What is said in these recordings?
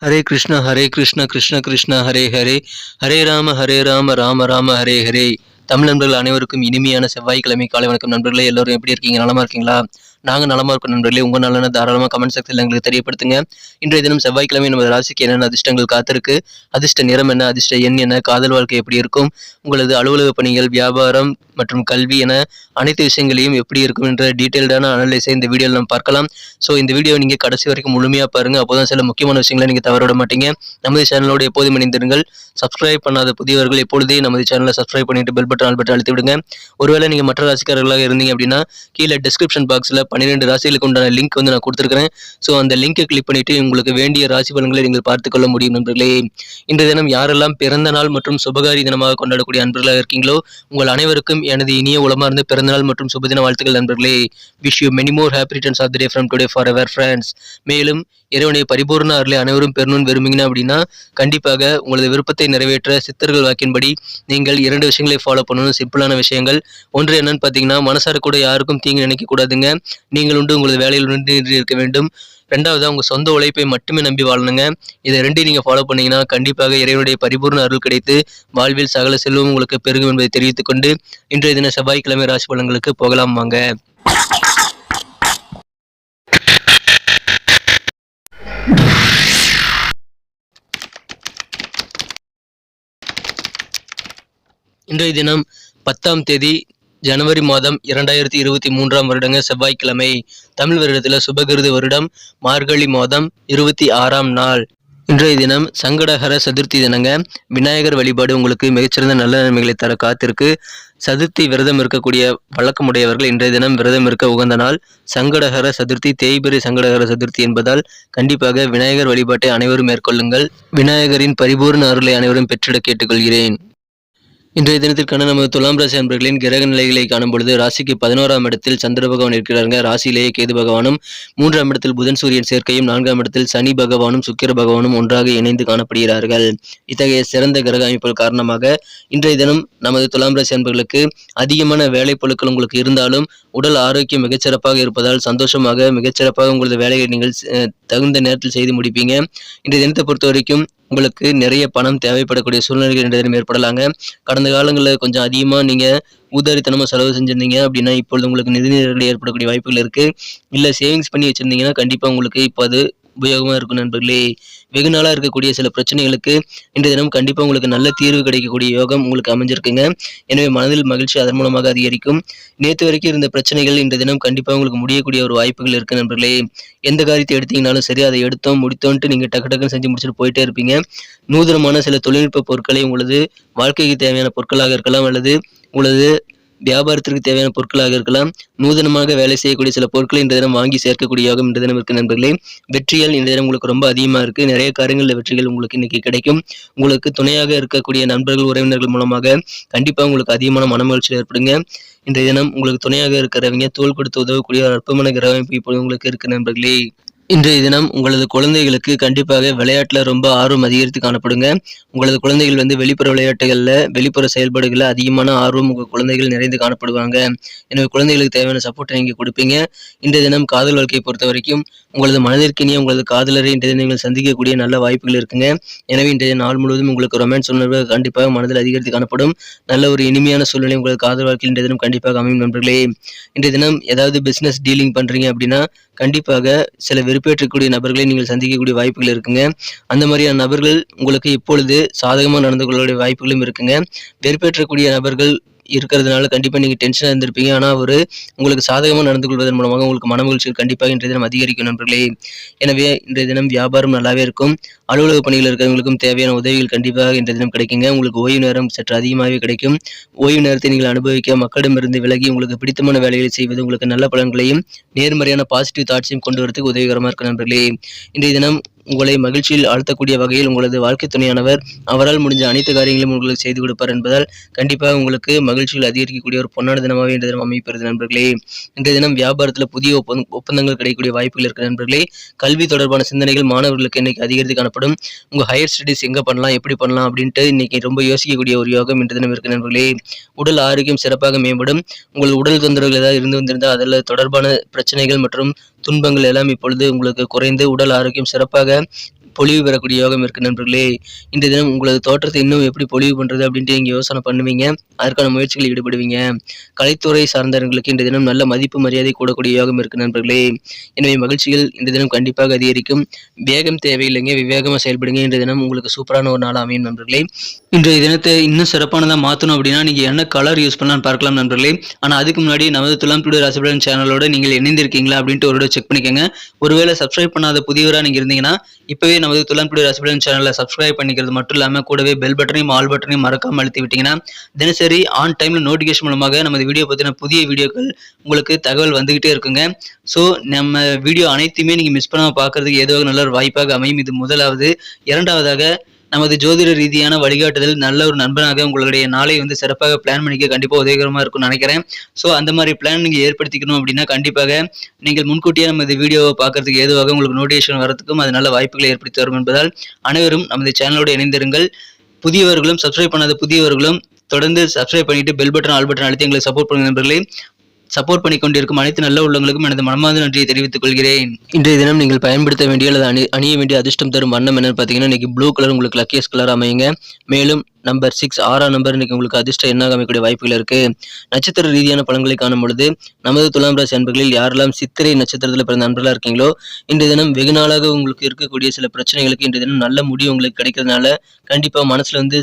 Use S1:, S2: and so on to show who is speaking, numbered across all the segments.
S1: ஹரே கிருஷ்ண கிருஷ்ண கிருஷ்ண ஹரே ஹரே, ஹரே ராம ராம ராம ஹரே ஹரே. தமிழ் நண்பர்கள் அனைவருக்கும் இனிமையான செவ்வாய்க்கிழமை காலை வணக்கம் நண்பர்களே. எல்லாரும் எப்படி இருக்கீங்க? நலமா இருக்கீங்களா? நாங்க நலமா இருக்கோம் நண்பர்களே. உங்க நலனை தாராளமா கமெண்ட் செக்ஷன்ல எங்களுக்கு தெரியப்படுத்துங்க. இன்றைய தினம் செவ்வாய்க்கிழமை நமது ராசிக்கு என்னென்ன அதிர்ஷ்டங்கள் காத்திருக்கு, அதிர்ஷ்ட நிறம் என்ன, அதிர்ஷ்ட எண் என்ன, காதல் வாழ்க்கை எப்படி இருக்கும், உங்களது அலுவலக பணிகள், வியாபாரம் மற்றும் கல்வி என அனைத்து விஷயங்களையும் எப்படி இருக்கும் என்ற டீட்டெயில்டான அனலைஸை இந்த வீடியோவில் நம்ம பார்க்கலாம். ஸோ இந்த வீடியோ நீங்கள் கடைசி வரைக்கும் முழுமையாக பாருங்க. அப்போதான் சில முக்கியமான விஷயங்களை நீங்கள் தவற விட மாட்டீங்க. நமது சேனலோடு எப்போதும் இணைந்திருங்கள். சப்ஸ்கிரைப் பண்ணாத புதியவர்கள் எப்பொழுதே நமது சேனலை சப்ஸ்கிரைப் பண்ணிட்டு பெல் பட்டன் ஆல் பட்டன் அழுத்தி விடுங்க. ஒருவேளை நீங்கள் மற்ற ராசிக்காரர்களாக இருந்தீங்க அப்படின்னா கீழே டிஸ்கிரிப்ஷன் பாக்ஸில் 12 ராசிகளுக்கு உண்டான லிங்க் வந்து நான் கொடுத்துருக்கிறேன். ஸோ அந்த லிங்கை கிளிக் பண்ணிட்டு உங்களுக்கு வேண்டிய ராசி பலன்களை நீங்கள் பார்த்துக்கொள்ள முடியும் நண்பர்களே. இன்றைய தினம் யாரெல்லாம் பிறந்த நாள் மற்றும் சுபகாரி தினமாக கொண்டாடக்கூடிய நண்பர்களாக இருக்கீங்களோ உங்கள் அனைவருக்கும் எனது இனிய உளமார்ந்த பிறந்தநாள் மற்றும் சுபதின வாழ்த்துக்கள் நண்பர்களே. Wish you many more happy returns of the day from today forever friends. மேலும் இறைவனுடைய பரிபூர்ண அருளை அனைவரும் பெறணும்னு விரும்புகிறீங்க அப்படின்னா கண்டிப்பாக உங்களது விருப்பத்தை நிறைவேற்ற சித்தர்கள் வாக்கின்படி நீங்கள் 2 விஷயங்களை ஃபாலோ பண்ணணும். சிம்பிளான விஷயங்கள். ஒன்று என்னன்னு பார்த்தீங்கன்னா, மனசார கூட யாருக்கும் தீங்கு நினைக்க கூடாதுங்க. நீங்கள் உண்டு உங்களது வேலையில் உண்டு இருக்க வேண்டும். ரெண்டாவது, உங்க சொந்த உழைப்பை மட்டுமே நம்பி வாழணுங்க. இதை 2 நீங்க ஃபாலோ பண்ணீங்கன்னா கண்டிப்பாக இறைவனுடைய பரிபூர்ண அருள் கிடைத்து வாழ்வில் சகல செல்வம் உங்களுக்கு பெருகும் என்பதை தெரிவித்துக் கொண்டு இன்றைய தின செவ்வாய்க்கிழமை ராசி பலன்களுக்கு போகலாம் வாங்க. இன்றைய தினம் 10ஆம் தேதி ஜனவரி மாதம் 2023 வருடங்க செவ்வாய்க்கிழமை. தமிழ் வருடத்தில் சுபகிருது வருடம் மார்கழி மாதம் 26ஆம் நாள். இன்றைய தினம் சங்கடஹர சதுர்த்தி தினங்க. விநாயகர் வழிபாடு உங்களுக்கு மிகச்சிறந்த நல்ல நன்மைகளை தர காத்திருக்கு. சதுர்த்தி விரதம் இருக்கக்கூடிய வழக்கமுடையவர்கள் இன்றைய தினம் விரதம் இருக்க உகந்த நாள். சங்கடஹர சதுர்த்தி தேய்பிறை சங்கடஹர சதுர்த்தி என்பதால் கண்டிப்பாக விநாயகர் வழிபாட்டை அனைவரும் மேற்கொள்ளுங்கள். விநாயகரின் பரிபூர்ண அருளை அனைவரும் பெற்றிட கேட்டுக்கொள்கிறேன். இன்றைய தினத்திற்கான நமது துலாம் ராசி அன்பர்களின் கிரக நிலைகளை காணும் பொழுது ராசிக்கு 11ஆம் இடத்தில் சந்திர பகவான் இருக்கிறாருங்க. ராசியிலேயே கேது பகவானும், 3ஆம் இடத்தில் புதன் சூரியன் சேர்க்கையும், 4ஆம் இடத்தில் சனி பகவானும் சுக்கிர பகவானும் ஒன்றாக இணைந்து காணப்படுகிறார்கள். இத்தகைய சிறந்த கிரக அமைப்புகள் காரணமாக இன்றைய தினம் நமது துலாம் ராசி அன்பர்களுக்கு அதிகமான வேலைப்பொருட்கள் உங்களுக்கு இருந்தாலும் உடல் ஆரோக்கியம் மிகச்சிறப்பாக இருப்பதால் சந்தோஷமாக மிகச்சிறப்பாக உங்களது வேலையை நீங்கள் தகுந்த நேரத்தில் செய்து முடிப்பீங்க. இன்றைய தினத்தை பொறுத்த வரைக்கும் உங்களுக்கு நிறைய பணம் தேவைப்படக்கூடிய சூழ்நிலைகள் இன்றைய தினம் ஏற்படலாங்க. கடந்த காலங்களில் கொஞ்சம் அதிகமாக நீங்கள் ஊதாரித்தனமாக செலவு செஞ்சுருந்தீங்க அப்படின்னா இப்பொழுது உங்களுக்கு நிதி நெருக்கடி ஏற்படக்கூடிய வாய்ப்புகள் இருக்குது. இல்லை சேவிங்ஸ் பண்ணி வச்சுருந்தீங்கன்னா கண்டிப்பாக உங்களுக்கு இப்போ அது உபயோகமாக இருக்கும் நண்பர்களே. வெகு நாளாக இருக்கக்கூடிய சில பிரச்சனைகளுக்கு இன்றைய தினம் கண்டிப்பாக உங்களுக்கு நல்ல தீர்வு கிடைக்கக்கூடிய யோகம் உங்களுக்கு அமைஞ்சிருக்குங்க. எனவே மனதில் மகிழ்ச்சி அதன் மூலமாக அதிகரிக்கும். நேற்று வரைக்கும் இருந்த பிரச்சனைகள் இன்றைய தினம் கண்டிப்பாக உங்களுக்கு முடியக்கூடிய ஒரு வாய்ப்புகள் இருக்குது நண்பர்களே. எந்த காரியத்தை எடுத்தீங்கனாலும் சரி, அதை எடுத்தோம் முடித்தோன்ட்டு நீங்கள் டக்கு டக்குன்னு செஞ்சு முடிச்சுட்டு போயிட்டே இருப்பீங்க. நூதனமான சில தொழில்நுட்ப பொருட்களை உங்களது வாழ்க்கைக்கு தேவையான பொருட்களாக இருக்கலாம் அல்லது உங்களது வியாபாரத்திற்கு தேவையான பொருட்களாக இருக்கலாம். நூதனமாக வேலை செய்யக்கூடிய சில பொருட்களை இந்த தினம் வாங்கி சேர்க்கக்கூடிய யோகம் இந்த தினம் இருக்கு நண்பர்களே. வெற்றிகள் இந்த தினம் உங்களுக்கு ரொம்ப அதிகமாக இருக்கு. நிறைய காரியங்களில் வெற்றிகள் உங்களுக்கு இன்னைக்கு கிடைக்கும். உங்களுக்கு துணையாக இருக்கக்கூடிய நண்பர்கள் உறவினர்கள் மூலமாக கண்டிப்பாக உங்களுக்கு அதிகமான மனமகிழ்ச்சி ஏற்படுங்க. இன்றைய தினம் உங்களுக்கு துணையாக இருக்கிறவங்க தோள் கொடுத்து உதவக்கூடிய அற்புதமான கிரக அமைப்பு இப்போது உங்களுக்கு இருக்கு நண்பர்களே. இன்றைய தினம் உங்களது குழந்தைகளுக்கு கண்டிப்பாக விளையாட்டில் ரொம்ப ஆர்வம் அதிகரித்து காணப்படுங்க. உங்களது குழந்தைகள் வந்து வெளிப்புற விளையாட்டுகளில் வெளிப்புற செயல்பாடுகளில் அதிகமான ஆர்வம் உங்கள் குழந்தைகள் நிறைந்து காணப்படுவாங்க. எனவே குழந்தைகளுக்கு தேவையான சப்போர்ட்டை நீங்கள் கொடுப்பீங்க. இன்றைய தினம் காதல் வாழ்க்கையை பொறுத்த வரைக்கும் உங்களது மனதிற்கினிய உங்களது காதலரை இன்றைய தினம் நீங்கள் சந்திக்கக்கூடிய நல்ல வாய்ப்புகள் இருக்குங்க. எனவே இன்றைய நாள் முழுவதும் உங்களுக்கு ரொமான்ஸ் உணர்வு கண்டிப்பாக மனதில் அதிகரித்து காணப்படும். நல்ல ஒரு இனிமையான சூழ்நிலை உங்களது காதல் வாழ்க்கையில் இன்றைய தினம் கண்டிப்பாக அமையும் நண்பர்களே. இன்றைய தினம் ஏதாவது பிஸ்னஸ் டீலிங் பண்ணுறீங்க அப்படின்னா கண்டிப்பாக சில வெறுப்பேற்றக்கூடிய நபர்களை நீங்கள் சந்திக்கக்கூடிய வாய்ப்புகள் இருக்குங்க. அந்த மாதிரியான நபர்கள் உங்களுக்கு இப்பொழுது சாதகமாக நடந்து கொள்ளக்கூடிய வாய்ப்புகளும் இருக்குங்க. வெறுப்பேற்றக்கூடிய நபர்கள் இருக்கிறதுனால கண்டிப்பாக நீங்கள் டென்ஷனாக இருந்திருப்பீங்க. ஆனால் உங்களுக்கு சாதகமாக நடந்து கொள்வதன் மூலமாக உங்களுக்கு மனமகிழ்ச்சிகள் கண்டிப்பாக இன்றைய தினம் அதிகரிக்கும் நண்பர்களே. எனவே இன்றைய தினம் வியாபாரம் நல்லாவே இருக்கும். அலுவலக பணியில் இருக்கிறவங்களுக்கும் தேவையான உதவிகள் கண்டிப்பாக இன்றைய தினம் கிடைக்குங்க. உங்களுக்கு ஓய்வு நேரம் சற்று அதிகமாகவே கிடைக்கும். ஓய்வு நேரத்தை நீங்கள் அனுபவிக்க மக்களிடமிருந்து விலகி உங்களுக்கு பிடித்தமான வேலைகளை செய்வது உங்களுக்கு நல்ல பலன்களையும் நேர்மறையான பாசிட்டிவ் தாட்ஸையும் கொண்டு வரதுக்கு உதவிகரமாக இருக்கும் நண்பர்களே. இன்றைய தினம் உங்களை மகிழ்ச்சியில் ஆழ்த்தக்கூடிய வகையில் உங்களது வாழ்க்கை துணையானவர் அவரால் முடிஞ்ச அனைத்து காரியங்களையும் உங்களுக்கு செய்து கொடுப்பார் என்பதால் கண்டிப்பாக உங்களுக்கு மகிழ்ச்சியில் அதிகரிக்கக்கூடிய ஒரு பொன்னான தினமாக இன்றைய தினம் அமைப்பது நண்பர்களே. இன்றைய தினம் வியாபாரத்தில் புதிய ஒப்பந்தங்கள் கிடைக்கக்கூடிய வாய்ப்புகள் இருக்கிற நண்பர்களே. கல்வி தொடர்பான சிந்தனைகள் மாணவர்களுக்கு இன்னைக்கு அதிகரித்து காணப்படும். உங்கள் ஹையர் ஸ்டடீஸ் எங்கே பண்ணலாம், எப்படி பண்ணலாம் அப்படின்ட்டு இன்னைக்கு ரொம்ப யோசிக்கக்கூடிய ஒரு யோகம் இன்றைய தினம் இருக்கிற நண்பர்களே. உடல் ஆரோக்கியம் சிறப்பாக மேம்படும். உங்கள் உடல் தொந்தரவுகள் ஏதாவது இருந்து வந்திருந்தால் அதில் தொடர்பான பிரச்சனைகள் மற்றும் துன்பங்கள் எல்லாம் இப்பொழுது உங்களுக்கு குறைந்து உடல் ஆரோக்கியம் சிறப்பாக பொலிவு பெறக்கூடிய யோகம் இருக்கு நண்பர்களே. இந்த தினம் உங்களது தோற்றத்தை இன்னும் எப்படி பொலிவு பண்றது அப்படின்ட்டு நீங்க யோசனை பண்ணுவீங்க. அதற்கான முயற்சிகளில் ஈடுபடுவீங்க. கலைத்துறை சார்ந்தவர்களுக்கு இந்த தினம் நல்ல மதிப்பு மரியாதை கூடக்கூடிய யோகம் இருக்கு நண்பர்களே. எனவே மகிழ்ச்சிகள் இந்த தினம் கண்டிப்பாக அதிகரிக்கும். வேகம் தேவையில்லைங்க, விவேகமா செயல்படுங்க. இந்த தினம் உங்களுக்கு சூப்பரான ஒரு நாள் அமையும் நண்பர்களே. இன்றைய தினத்தை இன்னும் சிறப்பானதா மாற்றணும் அப்படின்னா நீங்க என்ன கலர் யூஸ் பண்ணலாம்னு பார்க்கலாம் நண்பர்களே. ஆனா அதுக்கு முன்னாடி நமது துலாம் டுடே ராசி பலன் சேனலோட நீங்கள் இணைந்திருக்கீங்களா அப்படின்ட்டு ஒரு செக் பண்ணிக்கோங்க. ஒருவேளை சப்ஸ்கிரைப் பண்ணாத புதியவரா நீங்க இருந்தீங்கன்னா இப்பவே நமது துலாம் டுடே ராசி பலன் சேனலை சப்ஸ்கிரைப் பண்ணிக்கிறது மட்டும் இல்லாம கூடவே பெல் பட்டனையும் ஆல் பட்டனையும் மறக்காம அழுத்தி விட்டீங்கன்னா தினசரி ஆன் டைம்ல நோட்டிபிகேஷன் மூலமாக நமது வீடியோ பத்தின புதிய வீடியோக்கள் உங்களுக்கு தகவல் வந்துகிட்டே இருக்குங்க. ஸோ நம்ம வீடியோ அனைத்துமே நீங்க மிஸ் பண்ணாம பார்க்கறதுக்கு ஏதோ நல்ல ஒரு வாய்ப்பாக அமையும். இது முதலாவது. இரண்டாவதாக நமது ஜோதிட ரீதியான வழிகாட்டுதல் நல்ல ஒரு நண்பனாக உங்களுடைய நாளை சிறப்பாக பிளான் பண்ணிக்க கண்டிப்பாக உதவிகரமாக இருக்கும்னு நினைக்கிறேன். ஸோ அந்த மாதிரி பிளான் நீங்கள் ஏற்படுத்திக்கணும் அப்படின்னா கண்டிப்பாக நீங்கள் முன்கூட்டியே நமது வீடியோவை பார்க்கறதுக்கு ஏதுவாக உங்களுக்கு நோட்டிஃபிகேஷன் வரதுக்கும் அது நல்ல வாய்ப்புகளை ஏற்படுத்தி வரும் என்பதால் அனைவரும் நமது சேனலோடு இணைந்திருங்கள். புதியவர்களும் சப்ஸ்கிரைப் பண்ணாத புதியவர்களும் தொடர்ந்து சப்ஸ்கிரைப் பண்ணிட்டு பெல் பட்டன் ஆல் பட்டன் அழுத்தி எங்களை சப்போர்ட் பண்ணுங்க நண்பர்களே. சப்போர்ட் பண்ணி கொண்டிருக்கும் அனைத்து நல்ல உள்ளவங்களுக்கும் எனது மனமார்ந்த நன்றியை தெரிவித்துக் கொள்கிறேன். இன்றைய தினம் நீங்கள் பயன்படுத்த வேண்டிய அல்லது அணிய வேண்டிய அதிர்ஷ்டம் தரும் வண்ணம் என்னன்னு பார்த்தீங்கன்னா இன்னைக்கு ப்ளூ கலர் உங்களுக்கு லக்கியஸ்ட் கலர் அமையுங்க. மேலும் நம்பர் 6 6ஆம் நம்பர் இன்னைக்கு உங்களுக்கு அதிர்ஷ்டம் எண்ணாக அமைக்கக்கூடிய வாய்ப்புகள் இருக்கு. நட்சத்திர ரீதியான பலன்களை காணும் பொழுது நமது துலாம் ராசி அன்பர்களில் யாரெல்லாம் சித்திரை நட்சத்திரத்தில் பிறந்த நண்பர்களாக இருக்கீங்களோ இன்றைய தினம் வெகு நாளாக உங்களுக்கு இருக்கக்கூடிய சில பிரச்சனைகளுக்கு இன்றைய தினம் நல்ல முடிவு உங்களுக்கு கிடைக்கிறதுனால கண்டிப்பா மனசுல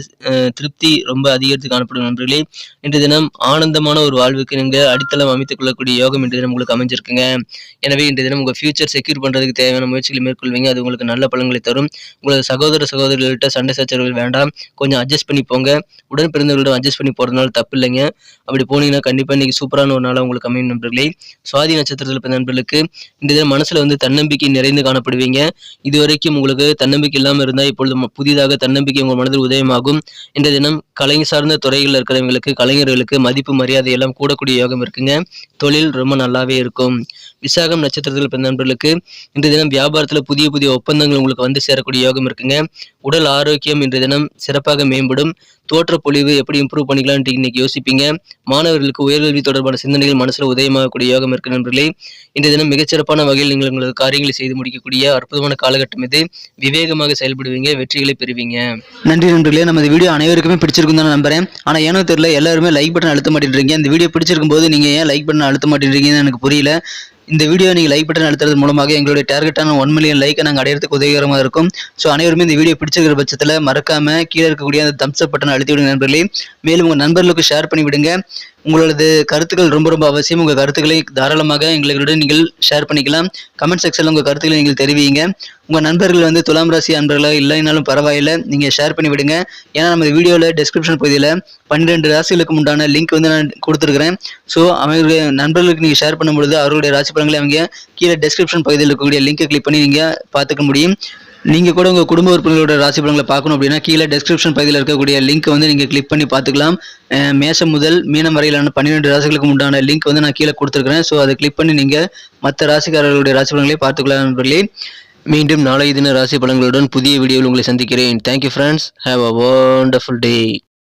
S1: திருப்தி ரொம்ப அதிகரித்து காணப்படும் நண்பர்களே. இன்றைய தினம் ஆனந்தமான ஒரு வாழ்வுக்கு நீங்க அடித்தளம் அமைத்துக் கொள்ளக்கூடிய யோகம் இன்றைய தினம் உங்களுக்கு அமைஞ்சிருக்குங்க. எனவே இன்றைய தினம் உங்க ஃபியூச்சர் செக்யூர் பண்றதுக்கு தேவையான முயற்சிகளை மேற்கொள்வீங்க. அது உங்களுக்கு நல்ல பலன்களை தரும். உங்களது சகோதரர்கள்ட்ட சண்டை சச்சரவுகள் வேண்டாம், கொஞ்சம் அட்ஜஸ்ட் பண்ணி போங்க. உடன் பிறந்தவர்களிடம் அட்ஜஸ்ட் பண்ணி போறதுனால தப்பு இல்லைங்க. அப்படி போனீங்கன்னா கண்டிப்பா இன்னைக்கு சூப்பரான ஒரு நாளா உங்களுக்கு அமையும் நண்பர்களே. சுவாதி நட்சத்திரத்தில் பிறந்த நண்பர்களுக்கு இந்த தினம் மனசுல தன்னம்பிக்கை நிறைந்து காணப்படுவீங்க. இதுவரைக்கும் உங்களுக்கு தன்னம்பிக்கை இல்லாமல் இருந்தா இப்பொழுது புதிதாக தன்னம்பிக்கை உங்கள் மனதில் உதயமாகும். இன்றைய தினம் கலை சார்ந்த துறைகளில் இருக்கிறவங்களுக்கு கலைஞர்களுக்கு மதிப்பு மரியாதை எல்லாம் கூடக்கூடிய யோகம் இருக்குங்க. தொழில் ரொம்ப நல்லாவே இருக்கும். விசாகம் நட்சத்திரத்தில் பிறந்த நண்பர்களுக்கு இன்றைய தினம் வியாபாரத்துல புதிய புதிய ஒப்பந்தங்கள் உங்களுக்கு சேரக்கூடிய யோகம் இருக்குங்க. உடல் ஆரோக்கியம் இன்றைய தினம் சிறப்பாக மேம்படும். தோற்ற பொலிவு எப்படி இம்ப்ரூவ் பண்ணிக்கலாம்னு இன்னைக்கு யோசிப்பீங்க. மாணவர்களுக்கு உயர்கல்வி தொடர்பான சிந்தனைகள் மனசுல உதயமாகக்கூடிய யோகம் இருக்கு நண்பர்களே. இன்றைய தினம் மிகச்சிறப்பான வகையில் நீங்கள் உங்களது காரியங்களை செய்து முடிக்கக்கூடிய அற்புதமான காலகட்டம் இது. விவேகமாக செயல்படுவீங்க, வெற்றிகளை பெறுவீங்க. நன்றி நண்பர்களே. நம்ம இந்த வீடியோ அனைவருக்குமே பிடிச்சிருக்கும் தான் நம்புறேன். ஆனா ஏனோ தெரியல எல்லாருமே லைக் பட்டன் அழுத்த மாட்டேன்றீங்க. இந்த வீடியோ பிடிச்சிருக்கும் போது நீங்க ஏன் லைக் பட்டன் அழுத்த மாட்டேன்றீங்கன்னு எனக்கு புரியல. இந்த வீடியோ நீங்கள் லைக் பட்டன் அழுத்துறது மூலமாக எங்களுடைய டார்கெட்டான 1 மில்லியன் லைக்கை நாங்கள் அடையிறதுக்கு உதவிகரமாக இருக்கும். ஸோ அனைவருமே இந்த வீடியோ பிடிச்சிருக்கிற பட்சத்தில் மறக்காம கீழே இருக்கக்கூடிய அந்த தம்ஸ் அப் பட்டன் அழுத்தி விடுங்க நண்பர்களே. மேலும் உங்கள் நண்பர்களுக்கு ஷேர் பண்ணி விடுங்க. உங்களது கருத்துக்கள் ரொம்ப ரொம்ப அவசியம். உங்கள் கருத்துக்களை தாராளமாக எங்களுடன் நீங்கள் ஷேர் பண்ணிக்கலாம். கமெண்ட் செக்ஷனில் உங்கள் கருத்துக்களை நீங்கள் தெரிவிங்க. உங்கள் நண்பர்கள் துலாம் ராசி அன்பர்களாக இல்லைனாலும் பரவாயில்லை, நீங்கள் ஷேர் பண்ணி விடுங்க. ஏன்னா நம்ம வீடியோவில் டெஸ்கிரிப்ஷன் பகுதியில் 12 ராசிகளுக்கு உண்டான லிங்க் நான் கொடுத்துருக்கிறேன். ஸோ அவங்களுடைய நண்பர்களுக்கு நீங்கள் ஷேர் பண்ணும்பொழுது அவர்களுடைய ராசி பலன்களை அவங்க கீழே டெஸ்கிரிப்ஷன் பகுதியில் இருக்கக்கூடிய லிங்கை கிளிக் பண்ணி நீங்கள் பார்த்துக்க முடியும். நீங்கள் கூட உங்கள் குடும்ப உறுப்பினர்களோட ராசி பலன்களை பார்க்கணும் அப்படின்னா கீழே டெஸ்கிரிப்ஷன் பகுதியில் இருக்கக்கூடிய லிங்க் நீங்கள் கிளிக் பண்ணி பார்த்துக்கலாம். மேஷம் முதல் மீனம் வரையிலான 12 ராசிகளுக்கு உண்டான லிங்க் நான் கீழே கொடுத்துருக்கிறேன். ஸோ அதை கிளிக் பண்ணி நீங்கள் மற்ற ராசிக்காரர்களுடைய ராசி பலன்களை பார்த்துக்கலாம் நண்பர்களே. மீண்டும் நாளை தின ராசி பலன்களுடன் புதிய வீடியோவில் உங்களை சந்திக்கிறேன். Thank you friends. Have a wonderful day.